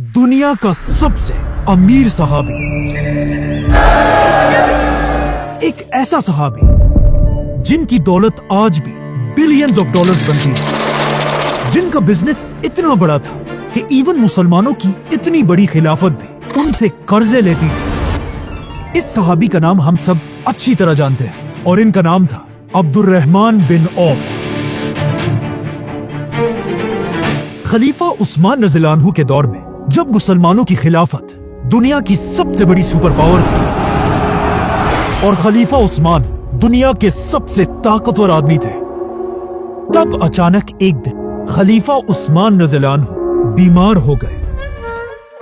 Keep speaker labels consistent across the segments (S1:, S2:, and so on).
S1: दुनिया का सबसे अमीर सहाबी, एक ऐसा सहाबी जिनकी दौलत आज भी बिलियंस ऑफ डॉलर्स बनती है, जिनका बिजनेस इतना बड़ा था कि इवन मुसलमानों की इतनी बड़ी खिलाफत भी उनसे कर्जे लेती थी। इस सहाबी का नाम हम सब अच्छी तरह जानते हैं और इनका नाम था अब्दुर्रहमान बिन औफ। खलीफा उस्मान रज़ियल्लाहु अन्हु के दौर में जब मुसलमानों की खिलाफत दुनिया की सबसे बड़ी सुपर पावर थी और खलीफा उस्मान दुनिया के सबसे ताकतवर आदमी थे, तब अचानक एक दिन खलीफा उस्मान रज़ियल्लाहु अन्हु बीमार हो गए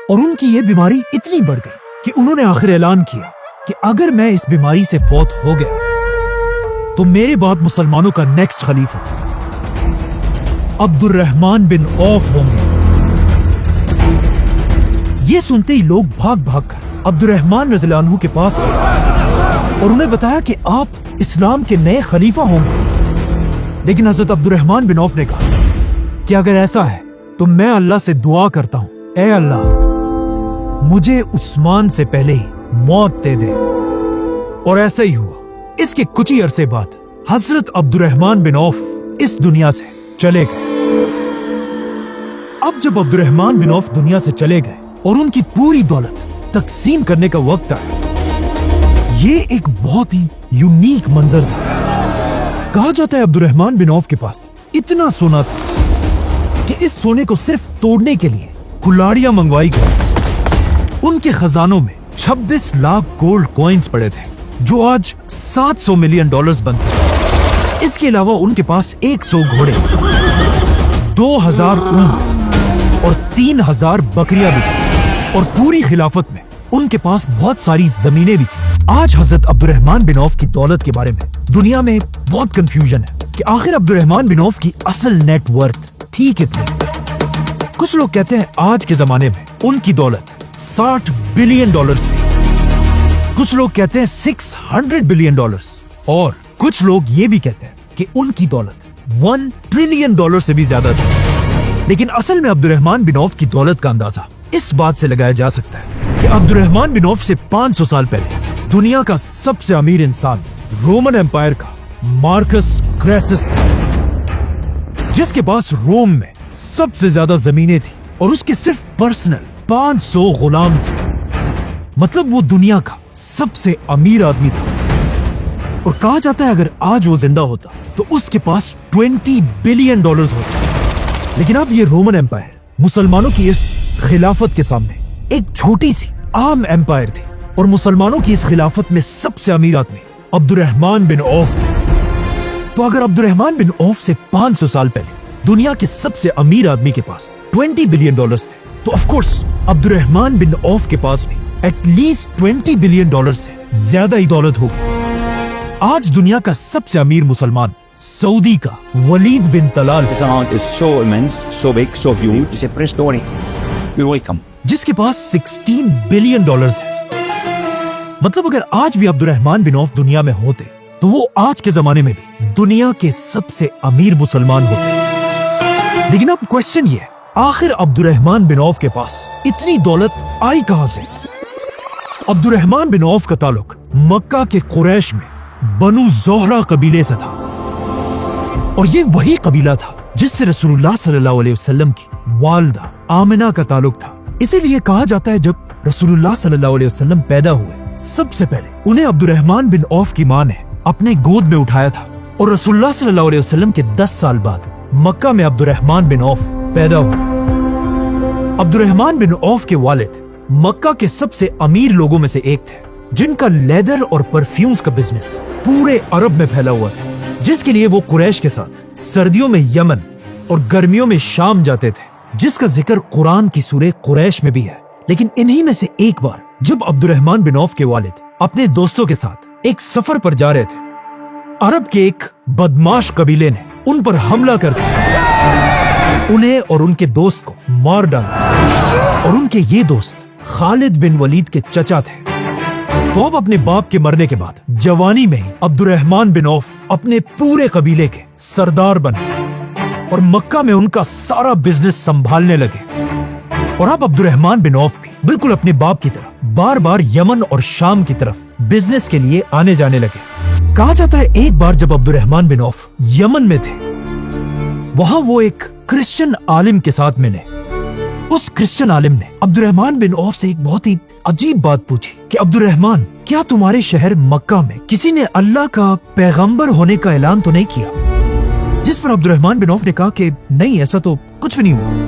S1: और उनकी ये बीमारी इतनी बढ़ गई कि उन्होंने आखिर ऐलान किया कि अगर मैं इस बीमारी से फौत हो गया तो मेरे बाद मुसलमानों का नेक्स्ट खलीफा अब्दुर्रहमान बिन औफ होंगे। ये सुनते ही लोग भाग भाग कर अब्दुर्रहमान रज़ियल्लाहु अन्हु के पास गए और उन्हें बताया कि आप इस्लाम के नए खलीफा होंगे। लेकिन हजरत अब्दुर्रहमान बिन औफ ने कहा कि अगर ऐसा है तो मैं अल्लाह से दुआ करता हूं, ऐ अल्लाह मुझे उस्मान से पहले ही मौत दे दे। और ऐसा ही हुआ। इसके कुछ ही अरसे बाद हजरत अब्दुर्रहमान बिन औफ इस दुनिया से चले गए। अब जब अब्दुर्रहमान बिन औफ दुनिया से चले गए और उनकी पूरी दौलत तकसीम करने का वक्त आया, ये एक बहुत ही यूनिक मंजर था। कहा जाता है अब्दुर्रहमान बिन औफ के पास इतना सोना था कि इस सोने को सिर्फ तोड़ने के लिए कुल्हाड़ियां मंगवाई गई। उनके खजानों में 26 लाख गोल्ड कॉइन्स पड़े थे जो आज 700 मिलियन डॉलर्स बनते हैं। इसके अलावा उनके पास 100 घोड़े, 2000 ऊंट और 3000 बकरियां भी थी और पूरी खिलाफत में उनके पास बहुत सारी जमीनें भी थी। आज हजरत अब्दुर्रहमान बिन औफ की दौलत के बारे में दुनिया में बहुत कंफ्यूजन है कि आखिर अब्दुर्रहमान बिन औफ की असल नेट वर्थ थी कितनी। कुछ लोग कहते हैं आज के जमाने में उनकी दौलत 60 बिलियन डॉलर्स थी, कुछ लोग कहते हैं 600 बिलियन डॉलर्स और कुछ लोग ये भी कहते हैं कि उनकी दौलत 1 ट्रिलियन डॉलर से भी ज्यादा थी। लेकिन असल में अब्दुर्रहमान बिन औफ की दौलत का अंदाजा इस बात से लगाया जा सकता है कि अब्दुर्रहमान बिन औफ से 500 साल पहले दुनिया का सबसे अमीर इंसान रोमन एम्पायर का मार्कस क्रेसस था, जिसके पास रोम में सबसे ज्यादा जमीनें थी और उसके सिर्फ पर्सनल 500 गुलाम थे। मतलब वो दुनिया का सबसे अमीर आदमी था और कहा जाता है अगर आज वो जिंदा होता तो उसके पास 20 बिलियन डॉलर्स होते। लेकिन अब ये रोमन एम्पायर मुसलमानों की इस खिलाफत के सामने एक छोटी सी आम एम्पायर थी और मुसलमानों की इस खिलाफत में सबसे अमीर आदमी अब्दुर्रहमान बिन औफ थे। तो अगर अब्दुर्रहमान बिन औफ से 500 साल पहले दुनिया के सबसे अमीर आदमी के पास 20 बिलियन डॉलर्स थे तो of course Abdurrahman bin Auf के पास भी एटलीस्ट 20 बिलियन डॉलर से ज्यादा ही दौलत होगी। आज दुनिया का सबसे अमीर मुसलमान सऊदी का वलीद बिन Talal,
S2: This amount is so immense, so big, so huge. It's a press story. You're welcome.
S1: जिसके पास 16 बिलियन डॉलर्स है। मतलब अगर आज भी अब्दुर्रहमान बिन औफ दुनिया में होते तो वो आज के जमाने में भी दुनिया के सबसे अमीर मुसलमान होते। लेकिन अब क्वेश्चन ये है, आखिर अब्दुर्रहमान बिन औफ के पास इतनी दौलत आई कहां से? अब्दुर्रहमान बिन औफ का ताल्लुक मक्का के कुरैश में बनु ज़ोहरा कबीले से था और ये वही कबीला था जिससे रसूलुल्लाह सल्लल्लाहु अलैहि वसल्लम की वालिदा आमिना का ताल्लुक था। इसीलिए कहा जाता है जब रसूलुल्लाह सल्लल्लाहु अलैहि वसल्लम पैदा हुए सबसे पहले उन्हें अब्दुर्रहमान बिन औफ की मां ने अपने गोद में उठाया था और रसूलुल्लाह सल्लल्लाहु अलैहि वसल्लम के 10 साल बाद मक्का में अब्दुर्रहमान बिन औफ पैदा हुए। अब्दुर्रहमान बिन औफ के वालिद मक्का के सबसे अमीर लोगों में से एक थे जिनका लेदर और परफ्यूम्स का बिजनेस पूरे अरब में फैला हुआ था, जिसके लिए वो कुरैश के साथ सर्दियों में यमन और गर्मियों में शाम जाते थे, जिसका जिक्र कुरान की सूरह कुरैश में भी है। लेकिन इन्हीं में से एक बार जब अब्दुर्रहमान बिन औफ के वालिद अपने दोस्तों के साथ एक सफर पर जा रहे थे, अरब के एक बदमाश कबीले ने उन पर हमला करके उन्हें और उनके दोस्त को मार डाला और उनके ये दोस्त खालिद बिन वलीद के चचा थे। तो अब अपने बाप के मरने के बाद जवानी में ही अब्दुर्रहमान बिन औफ अपने पूरे कबीले के सरदार बने और मक्का में उनका सारा बिजनेस संभालने लगे। और अब अब्दुर्रहमान बिन औफ भी बिल्कुल अपने बाप की तरह बार बार यमन और शाम की तरफ बिजनेस के लिए आने जाने लगे। कहा जाता है एक बार जब अब्दुर्रहमान बिन औफ यमन में थे, वहां वो एक क्रिश्चियन आलिम के साथ मिले। उस क्रिश्चियन आलिम ने अब्दुर्रहमान बिन औफ से एक बहुत ही अजीब बात पूछी कि अब्दुर्रहमान, क्या तुम्हारे शहर मक्का में किसी ने अल्लाह का पैगंबर होने का ऐलान तो नहीं किया? जिस पर अब्दुर्रहमान बिन औफ ने कहा कि नहीं, ऐसा तो कुछ भी नहीं हुआ।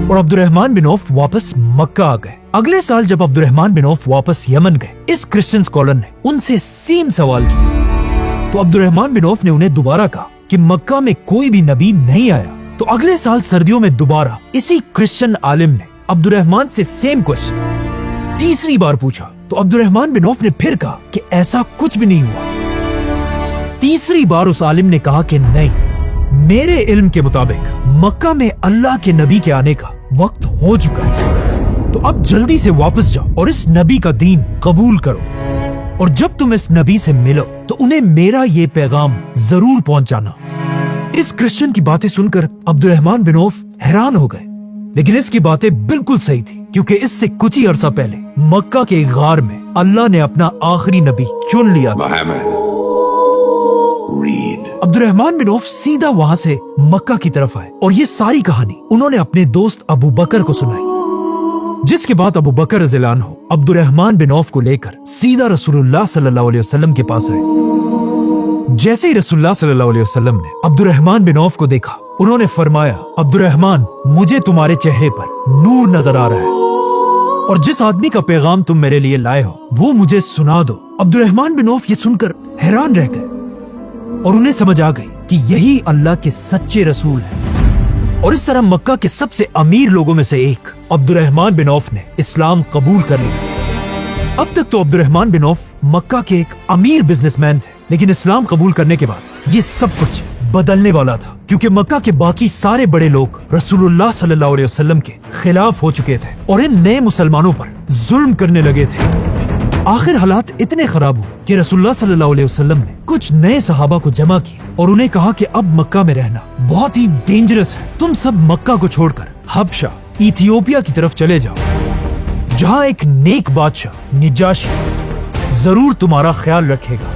S1: और अब्दुर्रहमान बिन औफ वापस मक्का आ गए। अगले साल जब अब्दुर्रहमान बिन औफ वापस यमन गए, इस क्रिश्चियन स्कॉलर ने उनसे सेम सवाल किया। तो अब्दुर्रहमान बिन औफ ने उन्हें दोबारा कहा कि मक्का में कोई भी नबी नहीं आया। तो अगले साल सर्दियों में दोबारा इसी क्रिश्चियन आलिम ने अब्दुर्रहमान से सेम क्वेश्चन तीसरी बार पूछा। तो अब्दुर्रहमान बिन औफ ने फिर कहा कि ऐसा कुछ भी नहीं हुआ। तीसरी बार उस आलिम ने कहा कि नहीं, मेरे इल्म के मुताबिक मक्का में अल्लाह के नबी के आने का वक्त हो चुका है, तो अब जल्दी से वापस जाओ और इस नबी का दीन कबूल करो। और जब तुम इस नबी से मिलो तो उन्हें मेरा ये पैगाम जरूर पहुंचाना। इस क्रिश्चियन की बातें सुनकर अब्दुर्रहमान बिन औफ हैरान हो गए, लेकिन इसकी बातें बिल्कुल सही थी, क्योंकि इससे कुछ ही अरसा पहले मक्का के गार में अल्लाह ने अपना आखिरी नबी चुन लिया था। अब्दुर्रहमान बिन औफ सीधा वहां से मक्का की तरफ आए और ये सारी कहानी उन्होंने अपने दोस्त अबू बकर को सुनाई, जिसके बाद अबू बकर रज़ियल्लाहु अन्हु अब्दुर्रहमान बिन औफ को लेकर सीधा रसूलुल्लाह सल्लल्लाहु अलैहि वसल्लम के पास आए। जैसे ही रसूलुल्लाह सल्लल्लाहु अलैहि वसल्लम ने अब्दुर्रहमान बिन औफ को देखा, उन्होंने फरमाया, अब्दुर्रहमान, मुझे तुम्हारे चेहरे पर नूर नजर आ रहा है और जिस आदमी का पैगाम तुम मेरे लिए लाए हो वो मुझे सुना दो। अब्दुर्रहमान बिन औफ ये सुनकर हैरान रह गए और उन्हें समझ आ गई कि यही अल्लाह के सच्चे रसूल हैं। और इस तरह मक्का के सबसे अमीर लोगों में से एक अब्दुर्रहमान बिन औफ ने इस्लाम कबूल कर लिया। अब तक तो अब्दुर्रहमान बिन औफ मक्का के एक अमीर बिजनेसमैन थे, लेकिन इस्लाम कबूल करने के बाद ये सब कुछ बदलने वाला था, क्योंकि मक्का के बाकी सारे बड़े लोग रसूलुल्लाह सल्लल्लाहु अलैहि वसल्लम के खिलाफ हो चुके थे और इन नए मुसलमानों पर जुल्म करने लगे थे। आखिर हालात इतने खराब हुए कि रसूलुल्लाह सल्लल्लाहु अलैहि वसल्लम ने कुछ नए सहाबा को जमा किया और उन्हें कहा कि अब मक्का में रहना बहुत ही डेंजरस है, तुम सब मक्का को छोड़कर हबशा, इथियोपिया की तरफ चले जाओ, जहां एक नेक बादशाह निजाशी जरूर तुम्हारा ख्याल रखेगा।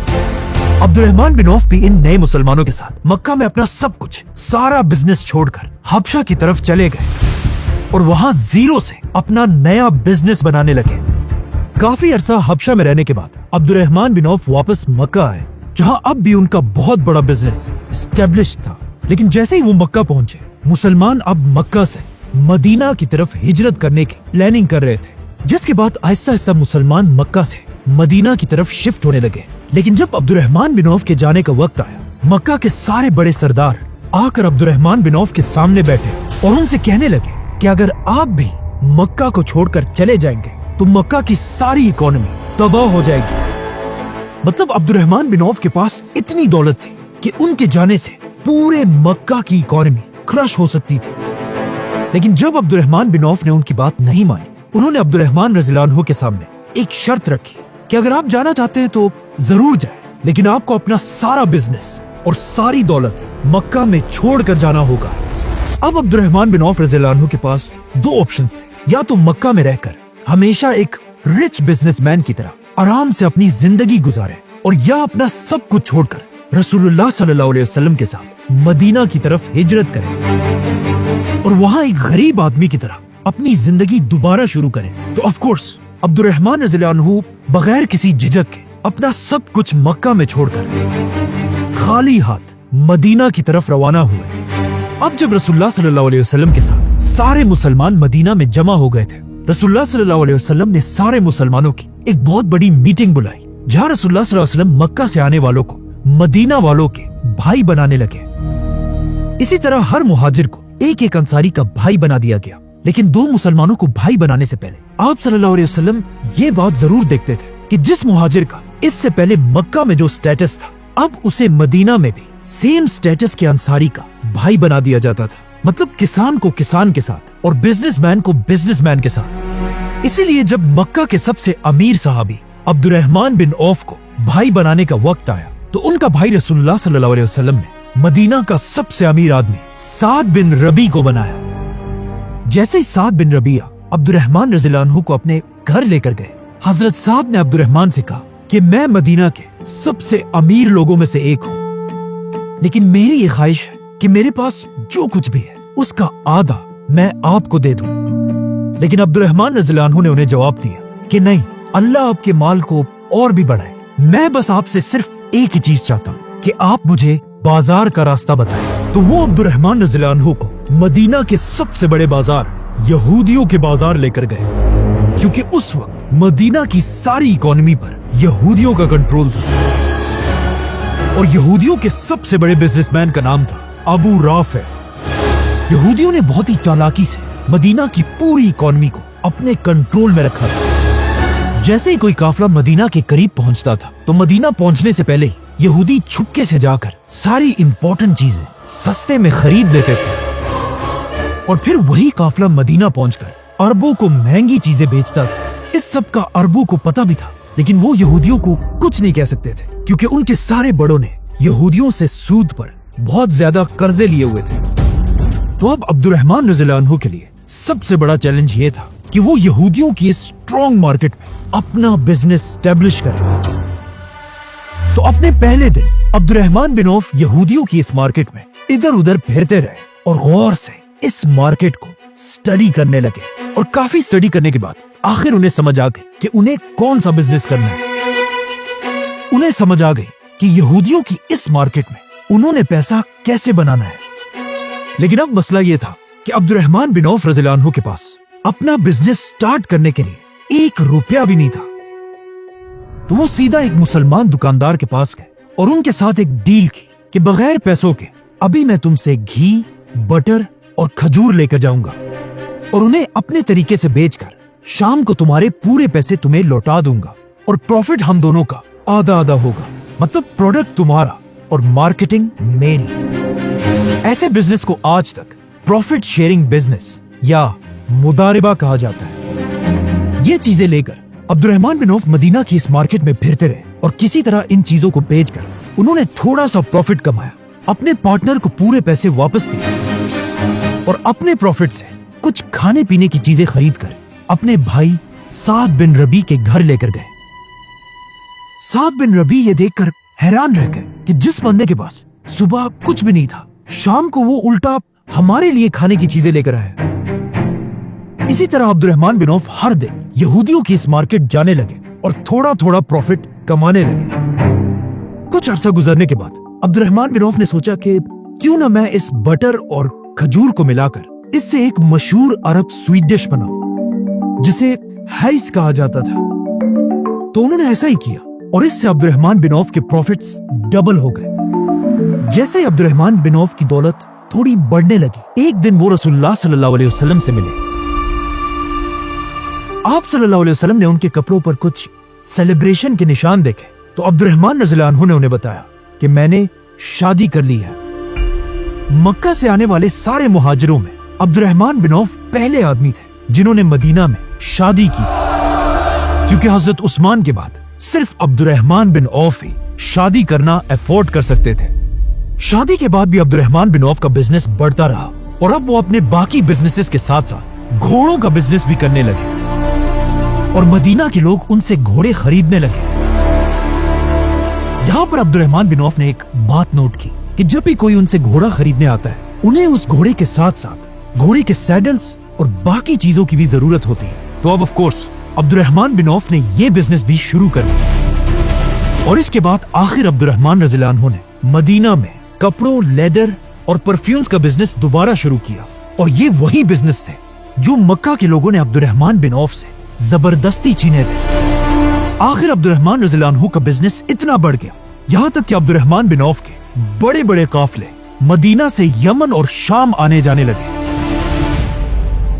S1: अब्दुर्रहमान बिन औफ भी इन नए मुसलमानों के साथ मक्का में अपना सब कुछ, सारा बिजनेस छोड़कर हबशा की तरफ चले गए और वहां जीरो से अपना नया बिजनेस बनाने लगे। काफी अरसा हबशा में रहने के बाद अब्दुर्रहमान बिन औफ वापस मक्का आए, जहां अब भी उनका बहुत बड़ा बिजनेस एस्टेब्लिश था। लेकिन जैसे ही वो मक्का पहुंचे, मुसलमान अब मक्का से मदीना की तरफ हिजरत करने की प्लानिंग कर रहे थे, जिसके बाद आहिस्ता आहिस्ता मुसलमान मक्का से मदीना की तरफ शिफ्ट होने लगे। लेकिन जब अब्दुर्रहमान बिन औफ के जाने का वक्त आया, मक्का के सारे बड़े सरदार आकर अब्दुर्रहमान बिन औफ के सामने बैठे और उनसे कहने लगे कि अगर आप भी मक्का को छोड़कर चले जाएंगे तो मक्का की सारी इकोनॉमी तबाह हो जाएगी। मतलब अब्दुर्रहमान बिन औफ के पास इतनी दौलत थी कि उनके जाने से पूरे मक्का की इकोनॉमी क्रश हो सकती थी। लेकिन जब अब्दुर्रहमान बिन औफ ने उनकी बात नहीं मानी, उन्होंने अब्दुर्रहमान रज़ियल्लाहु अन्हु के सामने एक शर्त रखी कि अगर आप जाना चाहते हैं तो जरूर जाएं, लेकिन आपको अपना सारा बिजनेस और सारी दौलत मक्का में छोड़ कर जाना होगा। अब अब्दुर्रहमान बिन औफ रज़ियल्लाहु अन्हु के पास दो ऑप्शंस थे, या तो मक्का में रहकर हमेशा एक रिच बिजनेसमैन की तरह आराम से अपनी जिंदगी गुजारे, और या अपना सब कुछ छोड़कर रसूलुल्लाह सल्लल्लाहु अलैहि वसल्लम के साथ मदीना की तरफ हिजरत करें और वहां एक गरीब आदमी की तरह अपनी जिंदगी दोबारा शुरू करें। तो ऑफ कोर्स अब्दुर्रहमान रज़ियल्लाहु अन्हु बगैर किसी झिझक के अपना सब कुछ मक्का में छोड़कर खाली हाथ मदीना की तरफ रवाना हुए। अब जब रसूलुल्लाह सल्लल्लाहु अलैहि वसल्लम के साथ सारे मुसलमान मदीना में जमा हो गए थे, रसूलुल्लाह सल्लल्लाहु अलैहि वसल्लम ने सारे मुसलमानों की एक बहुत बड़ी मीटिंग बुलाई, जहां रसूलुल्लाह सल्लल्लाहु अलैहि वसल्लम मक्का से आने वालों को मदीना वालों के भाई बनाने लगे। इसी तरह हर मुहाजिर को एक एक अंसारी का भाई बना दिया गया। लेकिन दो मुसलमानों को भाई बनाने से पहले आप सल्लल्लाहु अलैहि वसल्लम ये बात जरूर देखते थे कि जिस मुहाजिर का इससे पहले मक्का में जो स्टेटस था, अब उसे मदीना में भी सेम स्टेटस के अंसारी का भाई बना दिया जाता था। मतलब किसान को किसान के साथ और बिजनेसमैन को बिजनेसमैन के साथ। इसीलिए जब मक्का के सबसे अमीर सहाबी अब्दुर्रहमान बिन औफ को भाई बनाने का वक्त आया, तो उनका भाई रसूलुल्लाह सल्लल्लाहु अलैहि वसल्लम ने मदीना का सबसे अमीर आदमी साद बिन रबी को बनाया। जैसे ही साद बिन रबिया अब्दुर्रहमान रज़ियल्लाहु अन्हु को अपने घर लेकर गए। हजरत साद ने अब्दुर्रहमान से कहा कि मैं मदीना के सबसे अमीर लोगों में से एक हूँ, लेकिन मेरी ये ख्वाहिश है कि मेरे पास जो कुछ भी है उसका आधा मैं आपको दे दूं। लेकिन अब्दुर्रहमान रज़ियल्लाहु अन्हु ने उन्हें जवाब दिया कि नहीं, अल्लाह आपके माल को और भी बढ़ाए। मैं बस आपसे सिर्फ एक ही चीज चाहता हूँ कि आप मुझे बाजार का रास्ता बताएं। तो वो अब्दुर्रहमान रज़ियल्लाहु अन्हु को मदीना के सबसे बड़े बाजार यहूदियों के बाजार लेकर गए, क्योंकि उस वक्त मदीना की सारी इकोनॉमी पर यहूदियों का कंट्रोल था और यहूदियों के सबसे बड़े बिजनेसमैन का नाम था अबू राफे। यहूदियों ने बहुत ही चालाकी से मदीना की पूरी इकोनॉमी को अपने कंट्रोल में रखा था। जैसे ही कोई काफला मदीना के करीब पहुंचता था तो मदीना पहुंचने से पहले ही यहूदी छुपके से जाकर सारी इंपॉर्टेंट चीजें सस्ते में खरीद लेते थे और फिर वही काफला मदीना पहुंचकर अरबों को महंगी चीजें बेचता था। इस सब का अरबों को पता भी था, लेकिन वो यहूदियों को कुछ नहीं कह सकते थे, क्योंकि उनके सारे बड़ों ने यहूदियों से सूद पर बहुत ज्यादा कर्जे लिए हुए थे। तो अब अब्दुर्रहमान रज़ियल्लाहु अन्हु के लिए सबसे बड़ा चैलेंज ये था कि वो यहूदियों की इस स्ट्रॉन्ग मार्केट में अपना बिजनेस स्टैब्लिश करे। तो अपने पहले दिन अब्दुर्रहमान बिन औफ यहूदियों की इस मार्केट में इधर उधर फिरते रहे और गौर से इस मार्केट को स्टडी करने लगे। और काफी स्टडी करने के बाद आखिर उन्हें समझ आ गई कि उन्हें कौन सा बिजनेस करना है। उन्हें समझ आ गई कि यहूदियों की इस मार्केट में उन्होंने पैसा कैसे बनाना है। लेकिन अब मसला यह था कि अब्दुर्रहमान बिन औफ रज़ियल्लाहु अन्हु के पास अपना बिजनेस स्टार्ट करने के लिए 1 रुपया भी नहीं था। तो वो सीधा एक मुसलमान दुकानदार के पास गए और उनके साथ एक डील की कि बगैर पैसों के अभी मैं तुमसे घी, बटर और खजूर लेकर जाऊंगा और उन्हें अपने तरीके से बेचकर शाम को तुम्हारे पूरे पैसे तुम्हें लौटा दूंगा और प्रॉफिट हम दोनों का आधा आधा होगा। मतलब प्रोडक्ट तुम्हारा और मार्केटिंग मेरी। ऐसे बिजनेस को आज तक प्रॉफिट शेयरिंग बिजनेस या मुदारिबा कहा जाता है। ये चीजें लेकर अब्दुर्रहमान बिन औफ मदीना की इस मार्केट में फिरते रहे और किसी तरह इन चीजों को बेचकर उन्होंने थोड़ा सा प्रॉफिट कमाया, अपने पार्टनर को पूरे पैसे वापस दिए और अपने प्रॉफिट से कुछ खाने पीने की चीजें खरीदकर अपने भाई साद बिन रबी के घर लेकर गए। साद बिन रबी ये देखकर हैरान रह गए कि जिस बंदे के पास सुबह कुछ भी नहीं था, शाम को वो उल्टा हमारे लिए खाने की चीजें लेकर आया। इसी तरह अब्दुर्रहमान बिन औफ हर दिन यहूदियों की इस मार्केट जाने लगे और थोड़ा थोड़ा प्रॉफिट कमाने लगे। कुछ अरसा गुजरने के बाद अब्दुर्रहमान बिन औफ ने सोचा कि क्यों ना मैं इस बटर और खजूर को मिलाकर इससे एक मशहूर अरब स्वीट डिश बनाऊं जिसे हाइस कहा जाता था। तो उन्होंने ऐसा ही किया और इससे अब्दुर्रहमान बिन औफ के प्रॉफिट्स डबल हो गए। जैसे अब्दुर्रहमान बिन औफ की दौलत थोड़ी बढ़ने लगी, एक दिन वो रसूलुल्लाह सल्लल्लाहु अलैहि वसल्लम से मिले। आप सल्लल्लाहु अलैहि वसल्लम ने उनके कपड़ों पर कुछ सेलिब्रेशन के निशान देखे तो अब्दुर्रहमान रज़ियल्लाहु अन्हु ने उन्हें बताया कि मैंने शादी कर ली है। मक्का से आने वाले सारे मुहाजिरों में अब्दुर्रहमान बिन औफ पहले आदमी थे जिन्होंने मदीना में शादी की थी, क्योंकि हजरत उस्मान के बाद सिर्फ अब्दुर्रहमान बिन औफ ही शादी करना अफोर्ड कर सकते थे। शादी के बाद भी अब्दुर्रहमान बिन औफ का बिजनेस बढ़ता रहा और अब वो अपने बाकी बिजनेसेस के साथ साथ घोड़ों का बिजनेस भी करने लगे और मदीना के लोग उनसे घोड़े खरीदने लगे। यहाँ पर अब्दुर्रहमान बिन औफ ने एक बात नोट की कि जब भी कोई उनसे घोड़ा खरीदने आता है, उन्हें उस घोड़े के साथ साथ घोड़े के सैडल्स और बाकी चीजों की भी जरूरत होती है। तो अब of course Abdurrahman bin Auf ने ये बिजनेस भी शुरू कर दिया और इसके बाद आखिर अब्दुर्रहमान रज़ियल्लाहु अन्हु ने मदीना में कपड़ों, लेदर और परफ्यूम्स का बिजनेस दोबारा शुरू किया। और ये वही बिजनेस थे जो मक्का के लोगों ने अब्दुर्रहमान बिन औफ से जबरदस्ती छीने थे। आखिर अब्दुर्रहमान रज़ियल्लाहु अन्हु का बिजनेस इतना बढ़ गया, यहाँ तक कि अब्दुर्रहमान बिन औफ के बड़े बड़े काफले मदीना से यमन और शाम आने जाने लगे।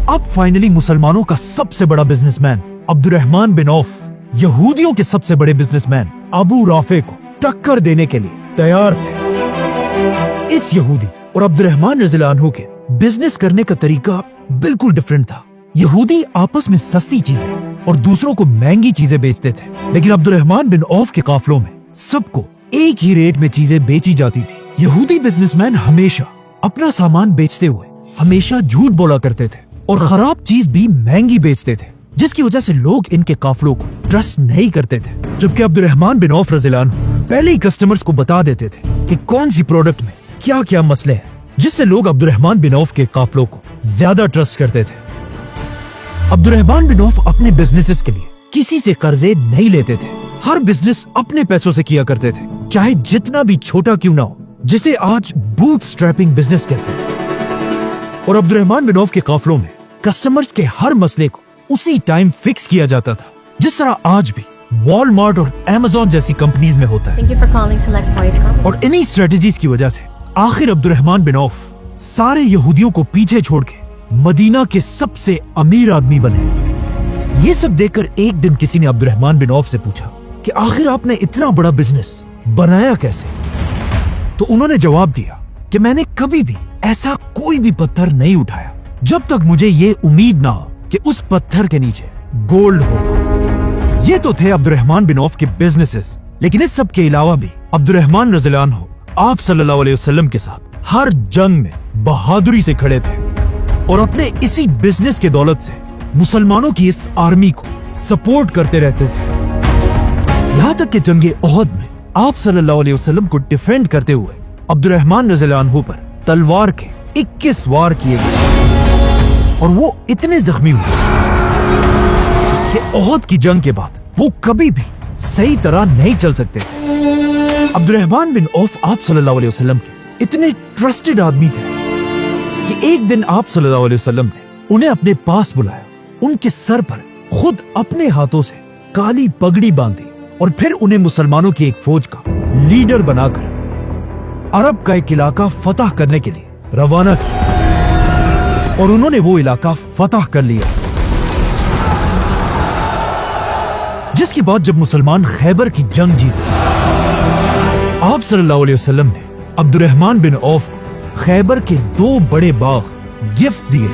S1: अब फाइनली मुसलमानों का सबसे बड़ा बिजनेसमैन अब्दुर्रहमान बिन औफ यहूदियों के सबसे बड़े बिजनेसमैन अबू राफे को टक्कर देने के लिए तैयार थे। इस यहूदी और अब्दुर्रहमान रज़ियल्लाहु अन्हु के बिजनेस करने का तरीका बिल्कुल डिफरेंट था। यहूदी आपस में सस्ती चीजें और दूसरों को महंगी चीजें बेचते थे, लेकिन अब्दुर्रहमान बिन औफ के काफलों में सबको एक ही रेट में चीजें बेची जाती थी। यहूदी बिजनेसमैन हमेशा अपना सामान बेचते हुए हमेशा झूठ बोला करते थे और खराब चीज भी महंगी बेचते थे, जिसकी वजह से लोग इनके काफिलों को ट्रस्ट नहीं करते थे। जबकि अब्दुर्रहमान बिन औफ रज़ियल्लाहु अन्हु पहले ही कस्टमर्स को बता देते थे कि कौन सी प्रोडक्ट में क्या क्या मसले हैं, जिससे लोग अब्दुर्रहमान बिन औफ के काफिलों को ज्यादा ट्रस्ट करते थे। अब्दुर्रहमान बिन औफ अपने बिजनेसेस के लिए किसी से कर्जे नहीं लेते थे। हर बिजनेस अपने पैसों से किया करते थे, चाहे जितना भी छोटा क्यों ना हो, जिसे आज बूट स्ट्रैपिंग बिजनेस कहते हैं। और अब्दुर्रहमान बिन औफ के काफिलों में कस्टमर्स के हर मसले को उसी टाइम फिक्स किया जाता था, जिस तरह आज भी वॉलमार्ट और अमेज़न जैसी कंपनीज में होता है।
S3: Thank you for calling Select Voice Call.
S1: और इन्हीं स्ट्रेटजीज की वजह से आखिर अब्दुर्रहमान बिन औफ सारे यहूदियों को पीछे छोड़ के मदीना के सबसे अमीर आदमी बने। ये सब देखकर एक दिन किसी ने अब्दुर्रहमान बिन औफ से पूछा कि आखिर आपने इतना बड़ा बिजनेस बनाया कैसे? तो उन्होंने जवाब दिया कि मैंने कभी भी ऐसा कोई भी पत्थर नहीं उठाया जब तक मुझे ये उम्मीद ना हो कि उस पत्थर के नीचे गोल्ड होगा। ये तो थे अब्दुर्रहमान बिन औफ के बिजनेसेस, लेकिन इस सब के अलावा भी अब्दुर्रहमान रज़ियल्लाहु अन्हु आप सल्लल्लाहु अलैहि वसल्लम के साथ हर जंग में बहादुरी से खड़े थे और अपने इसी बिजनेस के दौलत से मुसलमानों की इस आर्मी को सपोर्ट करते रहते थे। यहाँ तक कि जंगे ओहद में आप सल्लल्लाहु अलैहि वसल्लम को डिफेंड करते हुए अब्दुर्रहमान रज़ियल्लाहु अन्हु पर तलवार के 21 वार किए गए और वो इतने जख्मी हुए कि ओहद की जंग के बाद वो कभी भी सही तरह नहीं चल सकते थे। अब्दुर्रहमान बिन औफ आप सल्लल्लाहु अलैहि वसल्लम के इतने ट्रस्टेड आदमी थे कि एक दिन आप सल्लल्लाहु अलैहि वसल्लम ने उन्हें अपने पास बुलाया, उनके सर पर खुद अपने हाथों से काली पगड़ी बांधी और फिर उन्हें मुसलमानों की एक फौज का लीडर बनाकर अरब का एक इलाका फतह करने के लिए रवाना किया और उन्होंने वो इलाका फतह कर लिया। जिसके बाद जब मुसलमान खैबर की जंग जीते, आप सल्लल्लाहु अलैहि वसल्लम ने अब्दुर्रहमान बिन औफ को खैबर के 2 बड़े बाग गिफ्ट दिए।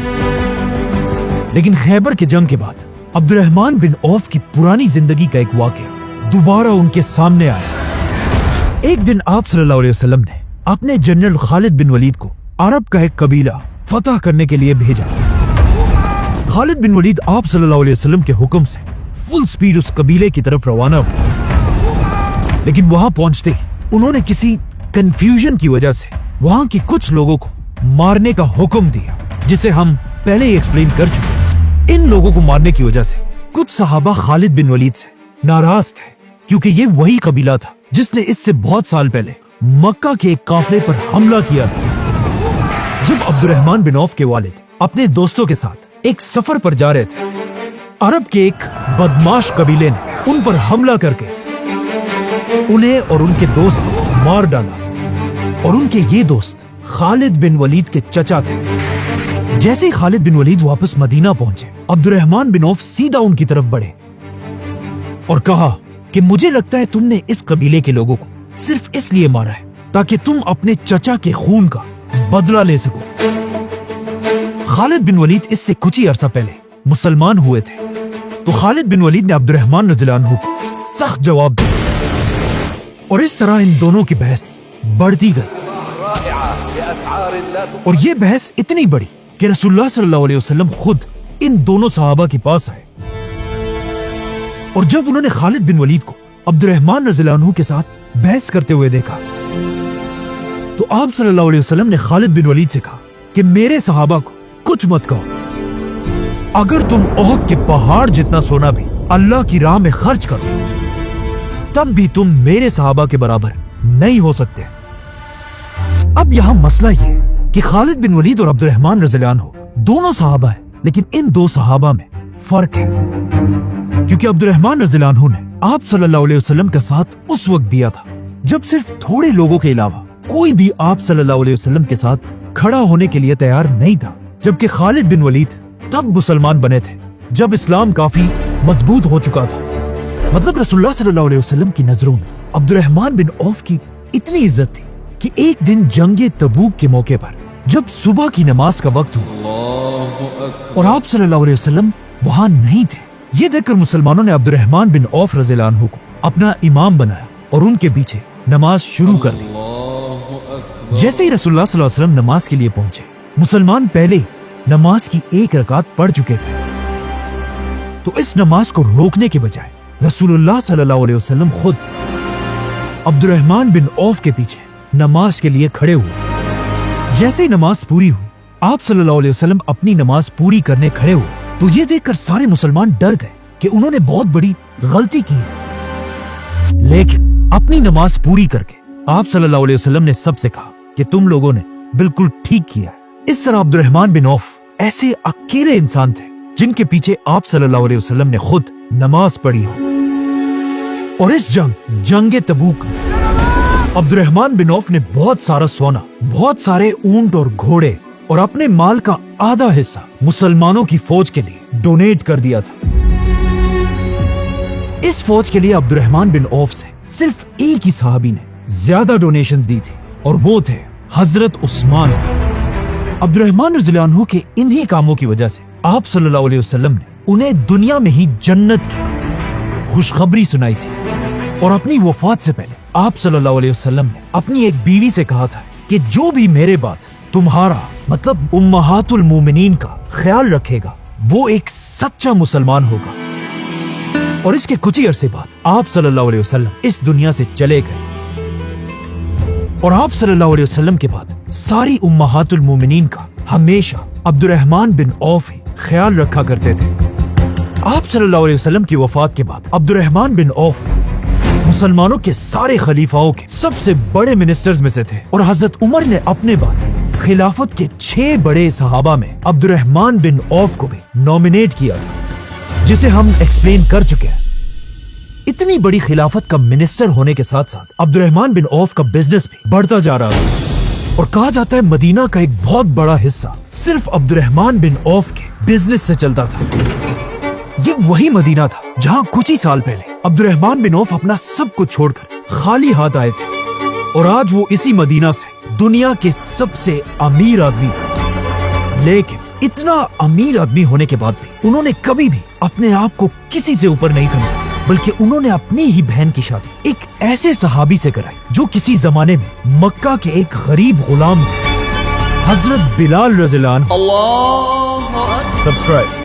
S1: लेकिन खैबर के जंग के बाद अब्दुर्रहमान बिन औफ की पुरानी जिंदगी का एक वाकया दोबारा उनके सामने आया। एक दिन आप सल्लल्लाहु अलैहि वसल्लम ने अपने जनरल खालिद बिन वलीद को अरब का एक कबीला फतह करने के लिए भेजा। खालिद बिन वलीद आप सल्लल्लाहु अलैहि वसल्लम के हुक्म से फुल स्पीड उस कबीले की तरफ रवाना हुए, लेकिन वहां पहुंचते ही उन्होंने किसी कंफ्यूजन की वजह से वहां के कुछ लोगों को मारने का हुक्म दिया, जिसे हम पहले ही एक्सप्लेन कर चुके। इन लोगों को मारने की वजह से कुछ सहाबा खालिद बिन वलीद से नाराज थे, क्योंकि ये वही कबीला था जिसने इससे बहुत साल पहले मक्का के एक काफिले पर हमला किया था। जब अब्दुर्रहमान बिन औफ के वालिद अपने दोस्तों के साथ एक सफर पर जा रहे थे, अरब के एक बदमाश कबीले ने उन पर हमला करके उन्हें और उनके दोस्त को मार डाला और उनके ये दोस्त खालिद बिन वलीद के चचा थे। जैसे ही खालिद बिन वलीद वापस मदीना पहुंचे, अब्दुर्रहमान बिन औफ सीधा उनकी तरफ बढ़े और कहा कि मुझे लगता है तुमने इस कबीले के लोगों को सिर्फ इसलिए मारा है ताकि तुम अपने चचा के खून का बदला ले सको। खालिद बिन वलीद इससे कुछ ही अरसा पहले मुसलमान हुए थे, तो खालिद बिन वलीद ने अब्दुर्रहमान रज़ियल्लाहु अन्हु को सख्त जवाब दिया और इस तरह इन दोनों की बहस बढ़ती गई। और ये बहस इतनी बड़ी कि रसूलुल्लाह सल्लल्लाहु अलैहि वसल्लम खुद इन दोनों सहाबा के पास आए और जब उन्होंने खालिद बिन वलीद को अब्दुर्रहमान रज़ियल्लाहु अन्हु के साथ बहस करते हुए देखा, तो आप सल्लल्लाहु अलैहि वसल्लम ने खालिद बिन वलीद से कहा कि मेरे सहाबा को कुछ मत कहो। अगर तुम ओहद के पहाड़ जितना सोना भी अल्लाह की राह में खर्च करो, तब भी तुम मेरे सहाबा के बराबर नहीं हो सकते। अब यहाँ मसला ये है कि खालिद बिन वलीद और अब्दुर्रहमान रज़ियल्लाहु अन्हु दोनों सहाबा है, लेकिन इन दो सहाबा में फर्क है, क्योंकि अब्दुर्रहमान रज़ियल्लाहु अन्हु ने आप सल्लल्लाहु अलैहि वसल्लम का साथ उस वक्त दिया था जब सिर्फ थोड़े लोगों के अलावा कोई भी आप सल्लल्लाहु अलैहि वसल्लम के साथ खड़ा होने के लिए तैयार नहीं था, जबकि खालिद बिन वलीद तब मुसलमान बने थे जब इस्लाम काफी मजबूत हो चुका था। मतलब रसूलुल्लाह सल्लल्लाहु अलैहि वसल्लम की नजरों में अब्दुर्रहमान बिन औफ की इतनी इज्जत थी कि एक दिन जंगे तबूक के मौके पर जब सुबह की नमाज का वक्त हुआ और आप सल्लल्लाहु अलैहि वसल्लम वहां नहीं थे, ये देखकर मुसलमानों ने अब्दुर्रहमान बिन औफ रज़ियल्लाहु अन्हु को अपना इमाम बनाया और उनके पीछे नमाज शुरू कर दी। जैसे ही रसूलुल्लाह सल्लल्लाहु अलैहि वसल्लम नमाज के लिए पहुंचे, मुसलमान पहले ही नमाज की एक रकात पढ़ चुके थे। तो इस नमाज को रोकने के बजाय रसूलुल्लाह सल्लल्लाहु अलैहि वसल्लम खुद अब्दुर्रहमान बिन औफ के पीछे नमाज के लिए खड़े हुए। जैसे ही नमाज पूरी हुई, आप सल्लल्लाहु अलैहि वसल्लम अपनी नमाज पूरी करने खड़े हुए तो ये देखकर सारे मुसलमान डर गए कि उन्होंने बहुत बड़ी गलती की है। लेकिन अपनी नमाज पूरी करके आप सल्लल्लाहु अलैहि वसल्लम ने सबसे कहा कि तुम लोगों ने बिल्कुल ठीक किया है। इस तरह अब्दुर्रहमान बिन औफ ऐसे अकेले इंसान थे जिनके पीछे आप सल्लल्लाहु अलैहि वसल्लम ने खुद नमाज पढ़ी हो। और इस जंग तबूक में अब्दुर्रहमान बिन औफ ने बहुत सारा सोना, बहुत सारे ऊंट और घोड़े और अपने माल का आधा हिस्सा मुसलमानों की फौज के लिए डोनेट कर दिया था। इस फौज के लिए अब्दुर्रहमान बिन औफ से सिर्फ एक ही सहाबी ने ज्यादा डोनेशंस दी थी और वो थे हजरत उस्मान। अब्दुर्रहमान रज़ियल्लाहु अन्हु के इन्हीं कामों की वजह से आप सल्लल्लाहु अलैहि वसल्लम ने उन्हें दुनिया में ही जन्नत की खुशखबरी सुनाई थी। और अपनी वफात से पहले आप सल्लल्लाहु अलैहि वसल्लम ने अपनी एक बीवी से कहा था कि जो भी मेरे बाद तुम्हारा मतलब उम्महातुल मोमिनीन का ख्याल रखेगा वो एक सच्चा मुसलमान होगा। और इसके कुछ ही अरसे बाद आप सल्लल्लाहु अलैहि वसल्लम इस दुनिया से चले गए। और आप सल्लल्लाहु अलैहि वसल्लम के बाद सारी उम्महातुल मोमिनीन का हमेशा अब्दुर्रहमान बिन औफ ही ख्याल रखा करते थे। आप सल्लल्लाहु अलैहि वसल्लम की वफात के बाद अब्दुर्रहमान बिन औफ मुसलमानों के सारे खलीफाओं के सबसे बड़े मिनिस्टर्स में से थे। और हजरत उमर ने अपने बाद खिलाफत के 6 बड़े सहाबा में अब्दुर्रहमान बिन औफ को भी नॉमिनेट किया था, जिसे हम एक्सप्लेन कर चुके हैं। इतनी बड़ी खिलाफत का मिनिस्टर होने के साथ साथ अब्दुर्रहमान बिन औफ का बिजनेस भी बढ़ता जा रहा था। और कहा जाता है मदीना का एक बहुत बड़ा हिस्सा सिर्फ अब्दुर्रहमान बिन औफ के बिजनेस से चलता था। ये वही मदीना था जहां कुछ ही साल पहले अब्दुर्रहमान बिन औफ अपना सब कुछ छोड़कर खाली हाथ आए थे। और आज वो इसी मदीना से दुनिया के सबसे अमीर आदमी था। लेकिन इतना अमीर आदमी होने के बाद भी उन्होंने कभी भी अपने आप को किसी से ऊपर नहीं समझा, बल्कि उन्होंने अपनी ही बहन की शादी एक ऐसे सहाबी से कराई जो किसी जमाने में मक्का के एक गरीब गुलाम थे, हजरत बिलाल रज़ियल्लाहु अन्हु। सब्सक्राइब।